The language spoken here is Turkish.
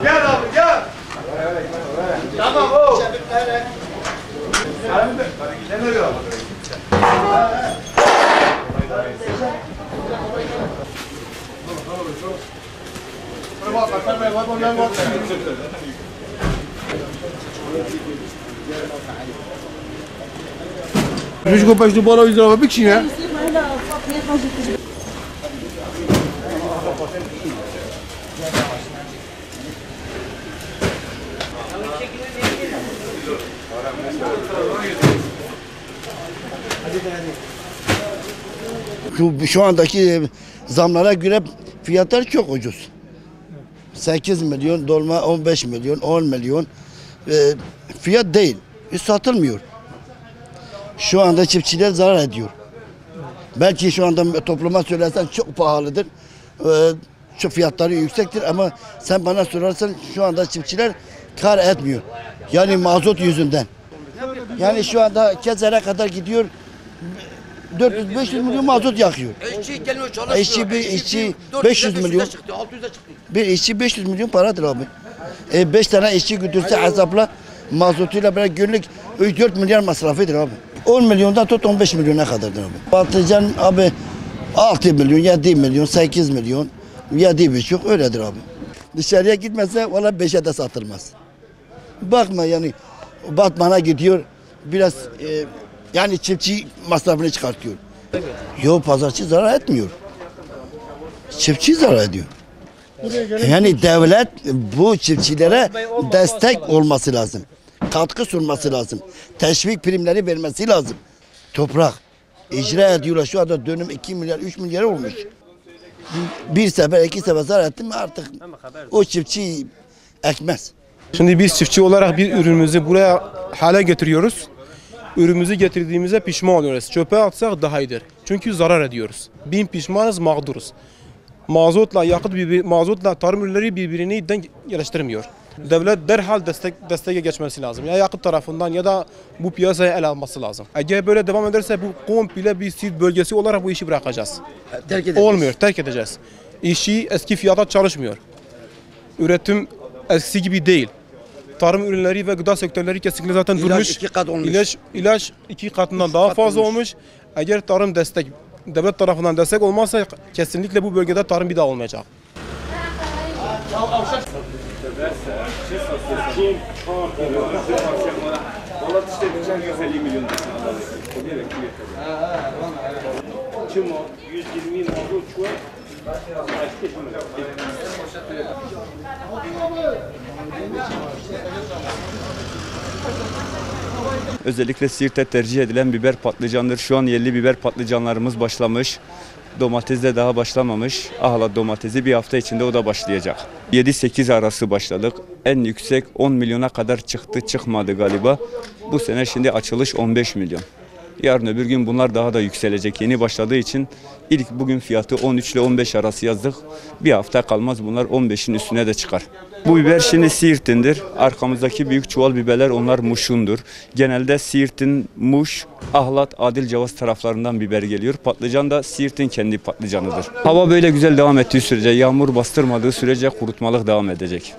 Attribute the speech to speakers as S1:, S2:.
S1: Gel abi gel. Tamam o. Ne oluyor? Rüzgar kopuştu bana yüzüne bir kişi ne?
S2: Şu andaki zamlara göre fiyatlar çok ucuz. 8 milyon, dolma 15 milyon, 10 milyon fiyat değil. Satılmıyor. Şu anda çiftçiler zarar ediyor. Belki şu anda topluma söylersen çok pahalıdır. Çok fiyatları yüksektir ama sen bana sorarsan şu anda çiftçiler kar etmiyor. Yani mazot yüzünden. Yani şu anda Kezer'e kadar gidiyor. 400-500 milyon mazot yakıyor. İşçi 500 milyon. Bir işçi 500 milyon paradır abi. 5 tane işçi götürse hesapla mazotuyla beraber günlük 4 milyar masrafıdır abi. 10 milyondan tut 15 milyona kadardır abi. Patlıcan abi 6 milyon, 7 milyon, 8 milyon, 7,5 öyledir abi. Dışarıya gitmezse valla 5'e de satılmaz. Bakma yani Batman'a gidiyor biraz yani çiftçi masrafını çıkartıyor. Evet. Yok pazarcı zarar etmiyor. Çiftçi zarar ediyor. Yani devlet bu çiftçilere destek olması lazım. Katkı sunması lazım. Teşvik primleri vermesi lazım. Toprak icra ediyorlar. Şu anda dönüm 2 milyar 3 milyar olmuş. Bir sefer 2 sefer zarar ettim mi artık o çiftçi ekmez.
S3: Şimdi biz çiftçi olarak bir ürünümüzü buraya hale getiriyoruz. Ürünümüzü getirdiğimizde pişman oluyoruz. Çöpe atsak daha iyidir. Çünkü zarar ediyoruz. Bin pişmanız, mağduruz. Mazotla tarım ürünleri birbirini denk geliştirmiyor. Devlet derhal desteğe geçmesi lazım. Ya yakıt tarafından ya da bu piyasaya el alması lazım. Eğer böyle devam ederse bu komple bir Siirt bölgesi olarak bu işi bırakacağız. Olmuyor, terk edeceğiz. İşçi eski fiyata çalışmıyor. Üretim eskisi gibi değil. Tarım ürünleri ve gıda sektörleri kesinlikle zaten durmuş. İlaç 2 katından daha fazla olmuş. Eğer tarım devlet tarafından destek olmazsa kesinlikle bu bölgede tarım bir daha olmayacak.
S4: Özellikle Siirt'te tercih edilen biber patlıcandır. Şu an yerli biber patlıcanlarımız başlamış. Domates de daha başlamamış. Ahlat domatesi bir hafta içinde o da başlayacak. 7-8 arası başladık. En yüksek 10 milyona kadar çıktı, çıkmadı galiba. Bu sene şimdi açılış 15 milyon. Yarın öbür gün bunlar daha da yükselecek. Yeni başladığı için ilk bugün fiyatı 13 ile 15 arası yazdık. Bir hafta kalmaz bunlar 15'in üstüne de çıkar. Bu biber şimdi Siirt'indir. Arkamızdaki büyük çuval biberler onlar Muş'undur. Genelde Siirt'in Muş, Ahlat, Adilcavaz taraflarından biber geliyor. Patlıcan da Siirt'in kendi patlıcanıdır. Hava böyle güzel devam ettiği sürece, yağmur bastırmadığı sürece kurutmalık devam edecek.